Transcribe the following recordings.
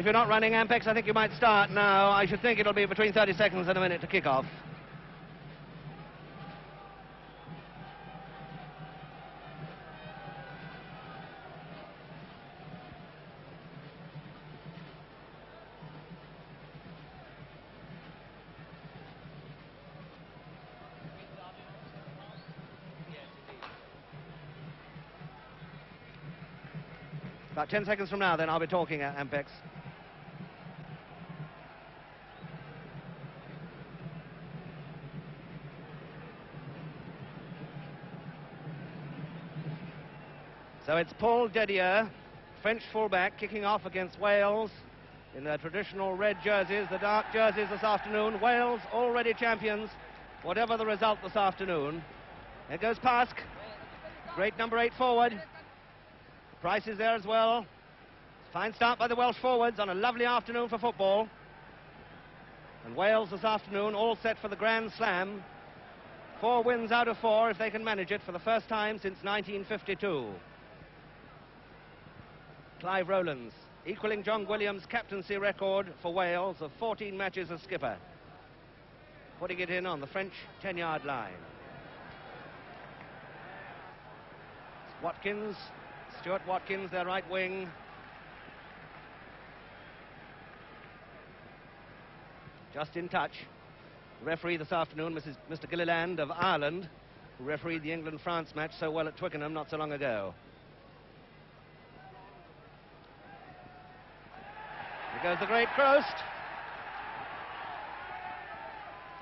If you're not running Ampex, I think you might start now. I should think it'll be between 30 seconds and a minute to kick off. About 10 seconds from now, then, I'll be talking at Ampex. So it's Paul Dedier, French fullback, kicking off against Wales in their traditional red jerseys, the dark jerseys this afternoon. Wales already champions, whatever the result this afternoon. Here goes Pask, great number 8 forward. Price is there as well. Fine start by the Welsh forwards on a lovely afternoon for football. And Wales this afternoon all set for the Grand Slam. 4 wins out of 4 if they can manage it for the first time since 1952. Clive Rowlands, equaling John Williams' captaincy record for Wales of 14 matches as skipper. Putting it in on the French 10-yard line. Watkins, Stuart Watkins, their right wing. Just in touch. The referee this afternoon, Mr. Gilliland of Ireland, who refereed the England-France match so well at Twickenham not so long ago. Here goes the great Crost.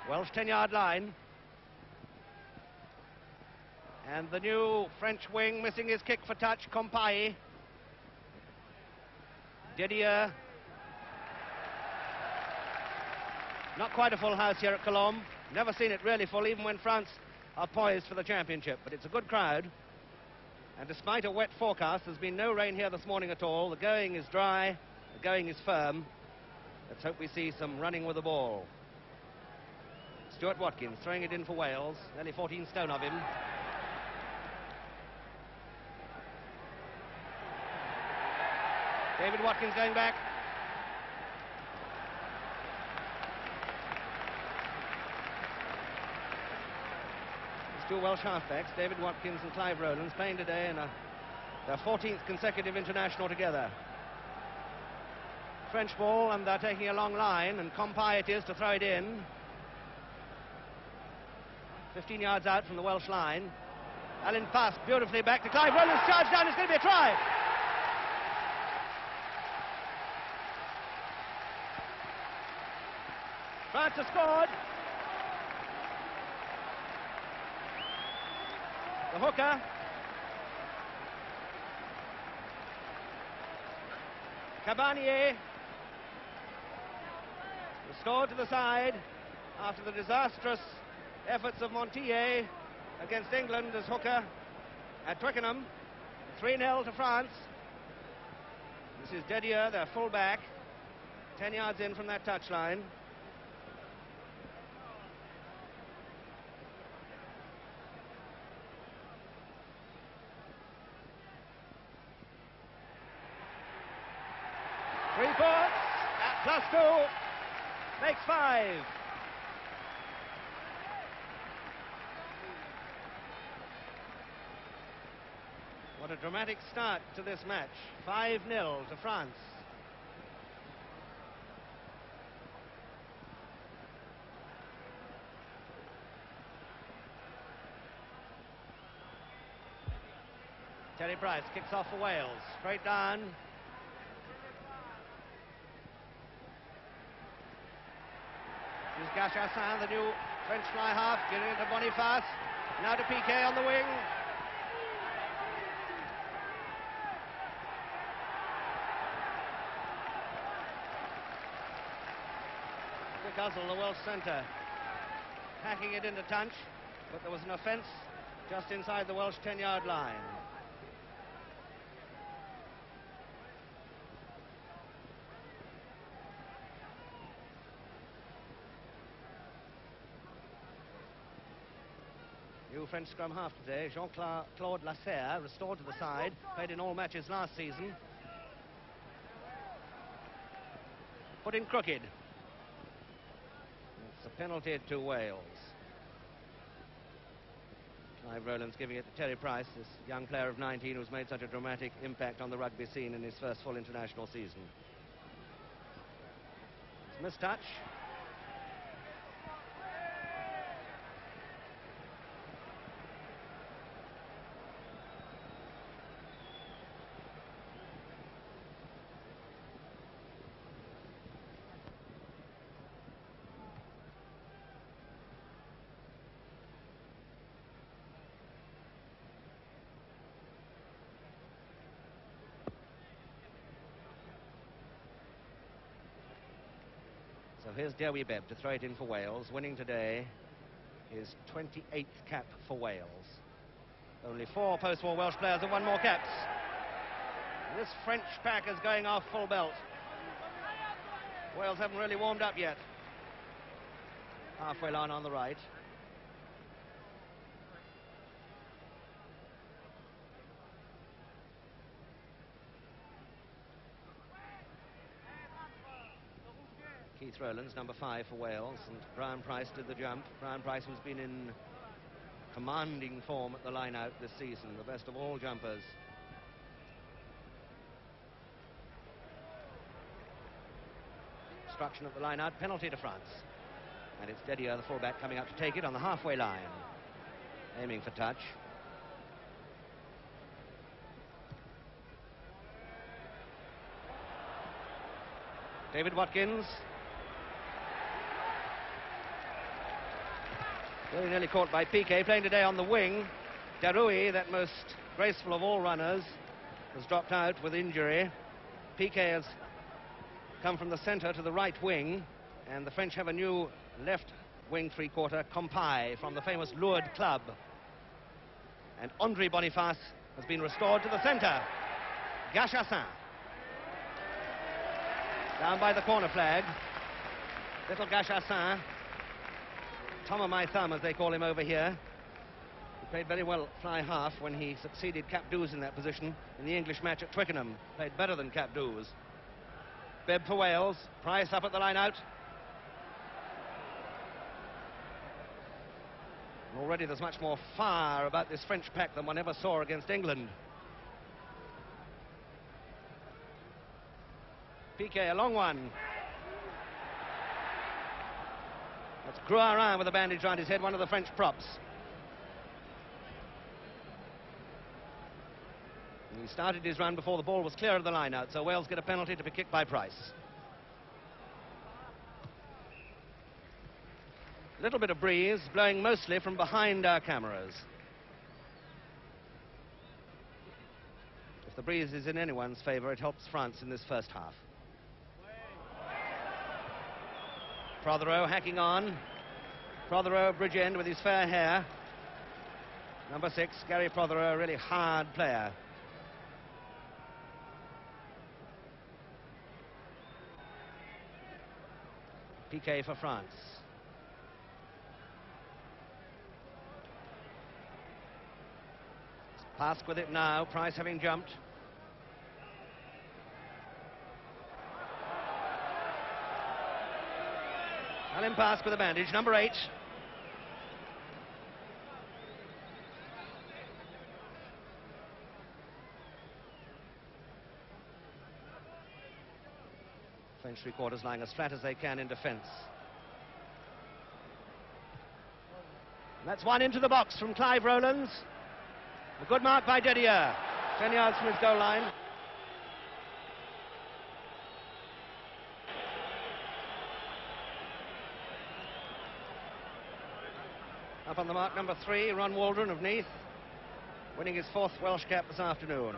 Welsh 10-yard line. And the new French wing missing his kick for touch, Compaye. Didier. Not quite a full house here at Comm. Never seen it really full, even when France are poised for the championship. But it's a good crowd. And despite a wet forecast, there's been no rain here this morning at all. The going is dry, the going is firm. Let's hope we see some running with the ball. Stuart Watkins throwing it in for Wales. Nearly 14 stone of him. David Watkins going back. These 2 Welsh halfbacks, David Watkins and Clive Rowlands, playing today in their 14th consecutive international together. French ball, and they're taking a long line, and Compaye it is to throw it in. 15 yards out from the Welsh line. Alan Pask beautifully back to Clive Rowlands, charge down, it's going to be a try. France has scored. The hooker. Cabanier. Restored to the side after the disastrous efforts of Montier against England as hooker at Twickenham. 3-0 to France. This is Dedier, their full-back. 10 yards in from that touchline. Plus 2 makes 5. What a dramatic start to this match. 5-0 to France. Terry Price kicks off for Wales. Straight down. Gachassin, the new French fly half, giving it to Boniface. Now to Piquet on the wing. Guzzle, the Welsh centre, hacking it into Tunch, but there was an offence just inside the Welsh 10-yard line. New French scrum half today, Jean-Claude Lasserre, restored to the side, played in all matches last season. put in crooked. It's a penalty to Wales. Clive Rowland's giving it to Terry Price, this young player of 19 who's made such a dramatic impact on the rugby scene in his first full international season. It's mistouch. So here's Dewi Bebb to throw it in for Wales, winning today his 28th cap for Wales. Only 4 post-war Welsh players have won more caps. This French pack is going off full belt. Wales haven't really warmed up yet. Halfway line on the right. Keith Rowlands, number 5 for Wales, and Brian Price did the jump. Brian Price, who's been in commanding form at the line-out this season, the best of all jumpers. Obstruction at the line-out, penalty to France. And it's Dedier, the fullback, coming up to take it on the halfway line. Aiming for touch. David Watkins. Very nearly caught by Piquet, playing today on the wing. Darui, that most graceful of all runners, has dropped out with injury. Piquet has come from the centre to the right wing, and the French have a new left wing three-quarter, Compai, from the famous Lourdes club. And Andre Boniface has been restored to the centre. Gachassin. Down by the corner flag. Little Gachassin. Tom of my thumb, as they call him over here. He played very well fly half when he succeeded Capdews in that position in the English match at Twickenham. Played better than Capdews. Bebb for Wales. Price up at the line out. And already there's much more fire about this French pack than one ever saw against England. Piquet, a long one. That's Gruarin with a bandage round his head, one of the French props. And he started his run before the ball was clear of the line out, so Wales get a penalty to be kicked by Price. A little bit of breeze, blowing mostly from behind our cameras. If the breeze is in anyone's favour, it helps France in this first half. Prothero hacking on. Prothero, bridge end with his fair hair. Number 6, Gary Prothero, a really hard player. Piquet for France. Pask with it now, Price having jumped. Alan Pask with a bandage, number 8. French three-quarters lying as flat as they can in defence. And that's one into the box from Clive Rowlands. A good mark by Dedier. 10 yards from his goal line. Up on the mark, number 3, Ron Waldron of Neath, winning his 4th Welsh cap this afternoon.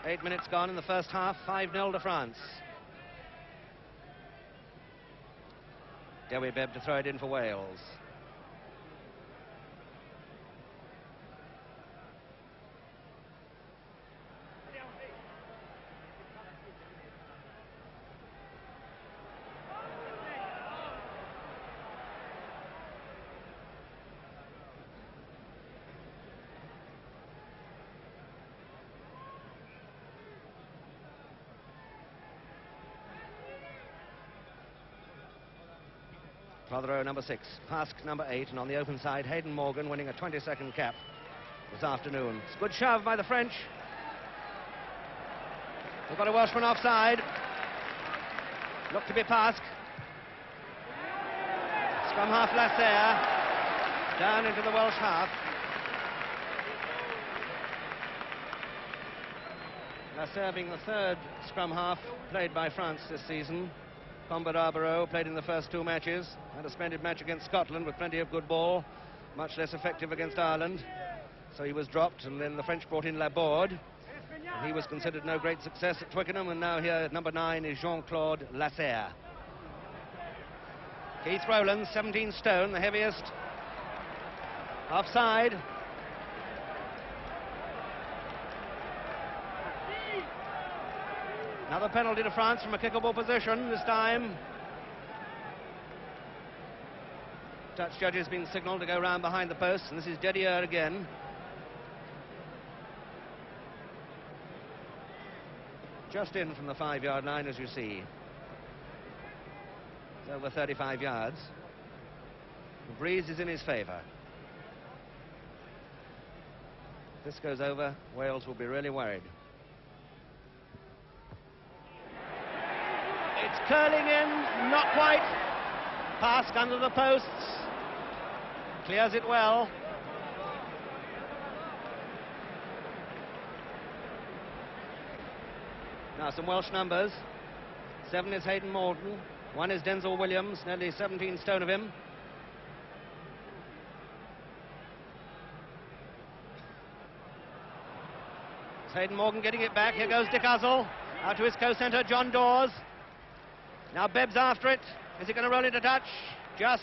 Eight minutes gone in the first half, 5-0 to France. Dewi Bebb to throw it in for Wales. Prothero, number 6. Pask, number 8. And on the open side, Hayden Morgan winning a 22nd cap this afternoon. It's a good shove by the French. They've got a Welshman offside. Look to be Pask. Scrum half Lasserre down into the Welsh half. Lasserre being the third scrum half played by France this season. Combat Arbaro played in the first 2 matches. Had a splendid match against Scotland with plenty of good ball. Much less effective against Ireland. So he was dropped, and then the French brought in Laborde. And he was considered no great success at Twickenham, and now here at number 9 is Jean-Claude Lasserre. Keith Rowland, 17 stone, the heaviest. Offside. Another penalty to France from a kickable position this time. Touch judge has been signalled to go round behind the post, and this is Dedier again. Just in from the 5-yard line, as you see. It's over 35 yards. The breeze is in his favour. If this goes over, Wales will be really worried. It's curling in, not quite. Pask under the posts. Clears it well. Now some Welsh numbers. 7 is Hayden Morgan. 1 is Denzel Williams, nearly 17 stone of him. It's Hayden Morgan getting it back. Here goes Dick Uzzell. Out to his co-centre, John Dawes. Now Bebb's after it. Is he going to roll into touch? Just.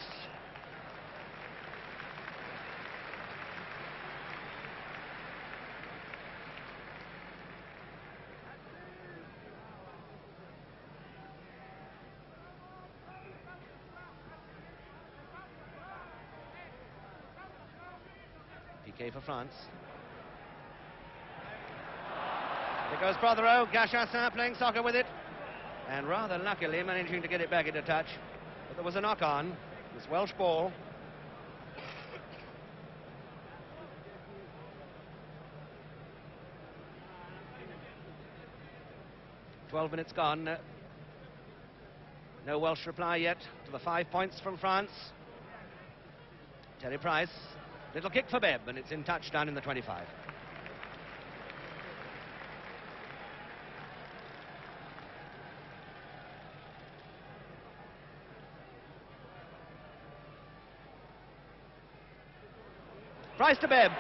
PK for France. There goes Prothero. Gachassin playing soccer with it. And rather luckily managing to get it back into touch. But there was a knock-on. This Welsh ball. "12 minutes gone. No Welsh reply yet to the 5 points from France. Terry Price. Little kick for Bebb, and it's in touch down in the 25. Price to Bebb.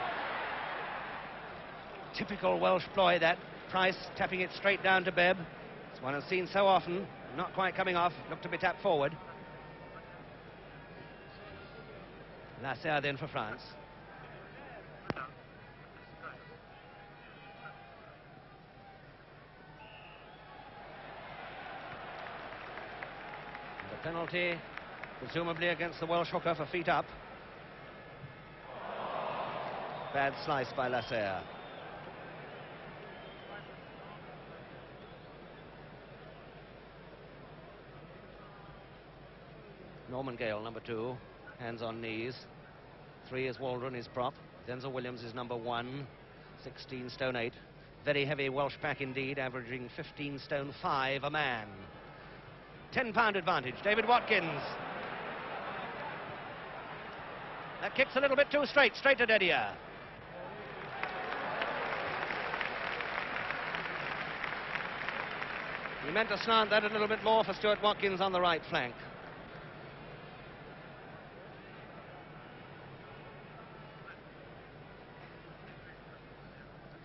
Typical Welsh ploy, that. Price tapping it straight down to Bebb. It's one I've seen so often. Not quite coming off. Looked to be tapped forward. Lasserre then for France. And the penalty, presumably against the Welsh hooker for feet up. Bad slice by Lasserre. Norman Gale, number 2, hands on knees. 3 is Waldron, his prop. Denzel Williams is number 1, 16 stone 8. Very heavy Welsh pack indeed, averaging 15 stone 5 a man. 10-pound advantage. David Watkins. That kicks a little bit too straight to Dedier. He meant to slant that a little bit more for Stuart Watkins on the right flank.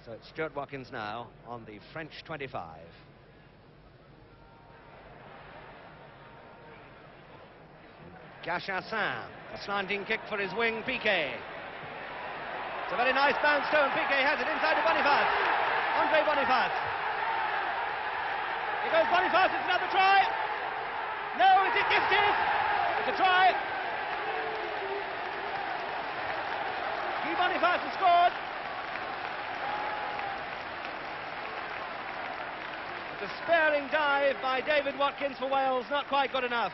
So it's Stuart Watkins now on the French 25. Gachassin, a slanting kick for his wing, Piquet. It's a very nice bounce stone. Piquet has it inside to Boniface. Andre Boniface. Here goes Boniface, it's another try. No, is it gifted? It's a try. Guy Boniface has scored. The despairing dive by David Watkins for Wales, not quite good enough.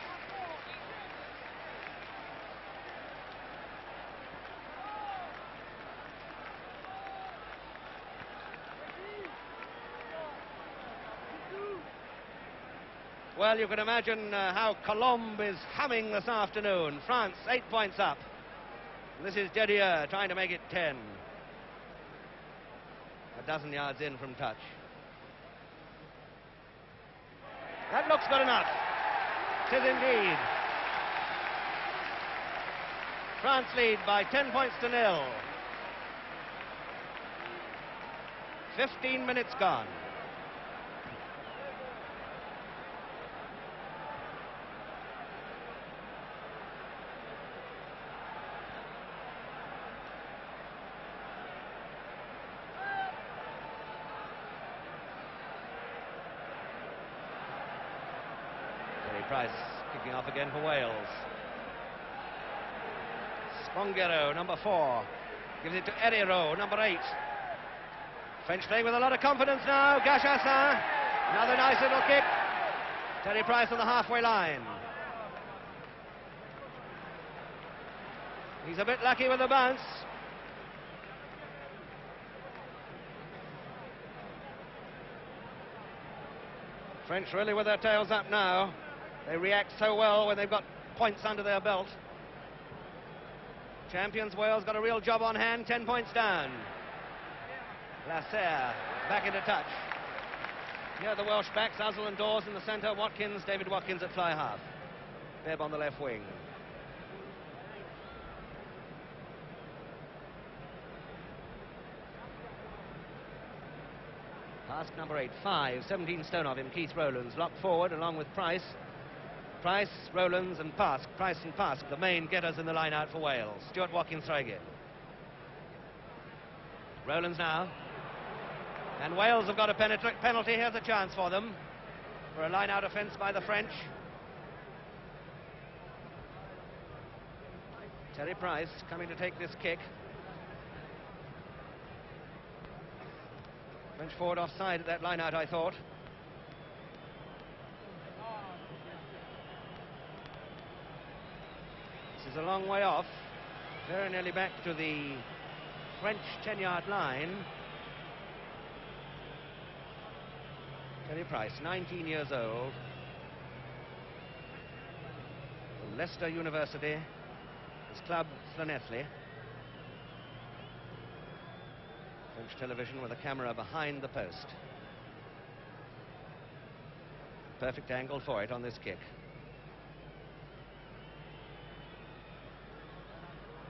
Well, you can imagine how Colombe is humming this afternoon. France, 8 points up. This is Didier trying to make it 10. A dozen yards in from touch. That looks good enough. It is indeed. France lead by 10 points to 0. 15 minutes gone. Price kicking off again for Wales. Spongero, number 4, gives it to Herrero, number 8. French playing with a lot of confidence now. Gachassin, another nice little kick. Terry Price on the halfway line. He's a bit lucky with the bounce. French really with their tails up now. They react so well when they've got points under their belt. Champions Wales got a real job on hand, 10 points down. Lasserre back into touch. Here are the Welsh backs, Uzzell and Dawes in the centre, Watkins, David Watkins at fly half. Bebb on the left wing. Pask number 8, 5, 17 stone of him, Keith Rowlands, locked forward along with Price. Price, Rowlands and Pask. Price and Pask, the main getters in the line out for Wales. Stuart Watkins throw again. Rowlands now. And Wales have got a penalty. Here's a chance for them. For a line out offence by the French. Terry Price coming to take this kick. French forward offside at that line out, I thought. This is a long way off, very nearly back to the French 10-yard line. Terry Price, 19 years old, from Leicester University, his club Llanelli. French television with a camera behind the post. Perfect angle for it on this kick.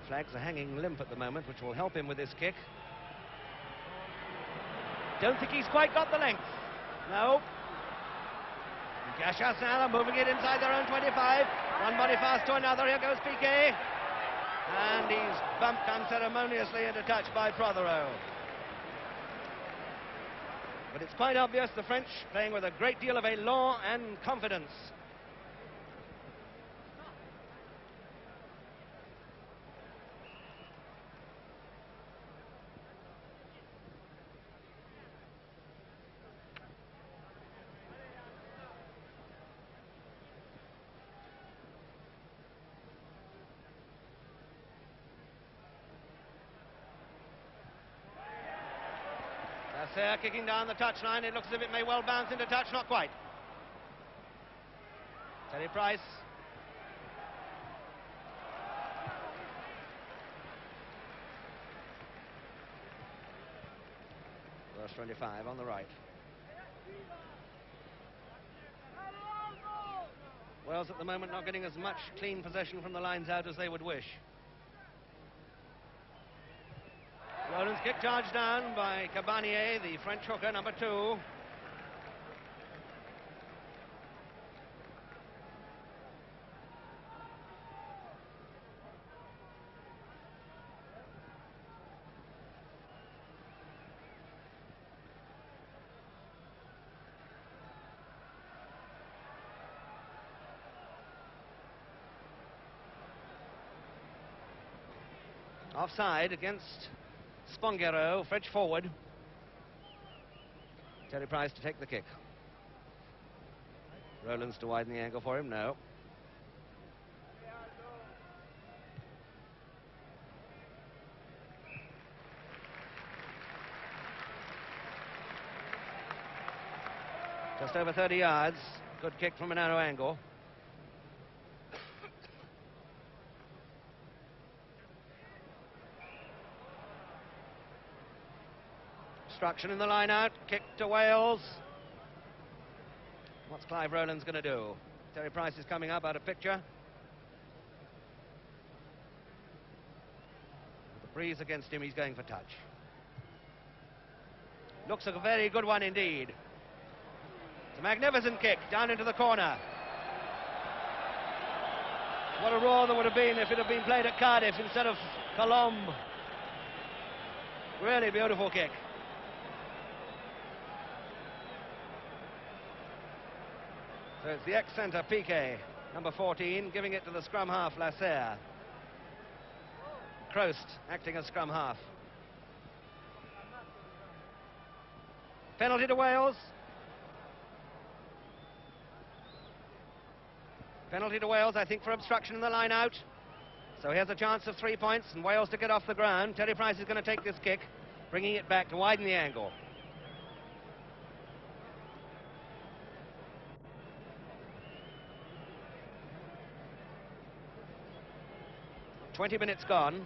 Flags are hanging limp at the moment, which will help him with this kick. Don't think he's quite got the length. No. Gachassin are moving it inside their own 25. One body fast to another. Here goes Piquet. And he's bumped unceremoniously into touch by Prothero. But it's quite obvious the French playing with a great deal of élan and confidence. There, kicking down the touchline. It looks as if it may well bounce into touch, not quite. Terry Price. Verse 25 on the right. Wales at the moment not getting as much clean possession from the lines out as they would wish. Rowlands kick charged down by Cabanier, the French hooker, number 2. Offside against Spongero, French forward. Terry Price to take the kick. Rowlands to widen the angle for him, no. Just over 30 yards. Good kick from a narrow angle. Obstruction in the line out. Kick to Wales. What's Clive Rowland's going to do? Terry Price is coming up out of picture. With the breeze against him, he's going for touch. Looks like a very good one indeed. It's a magnificent kick down into the corner. What a roar there would have been if it had been played at Cardiff instead of Colombe. Really beautiful kick. So it's the ex-centre, Piquet, number 14, giving it to the scrum half, Lasserre. Crost acting as scrum half. Penalty to Wales. Penalty to Wales, I think, for obstruction in the line out. So here's a chance of 3 points and Wales to get off the ground. Terry Price is going to take this kick, bringing it back to widen the angle. "20 minutes gone.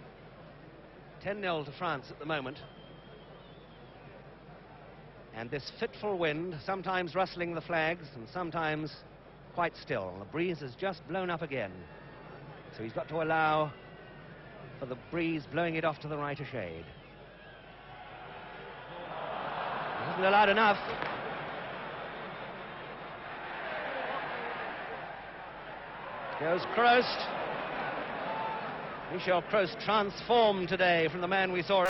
10-0 to France at the moment. And this fitful wind, sometimes rustling the flags and sometimes quite still. The breeze has just blown up again. So he's got to allow for the breeze blowing it off to the right a shade. He hasn't allowed enough. Goes Crost. Michel Crost transformed today from the man we saw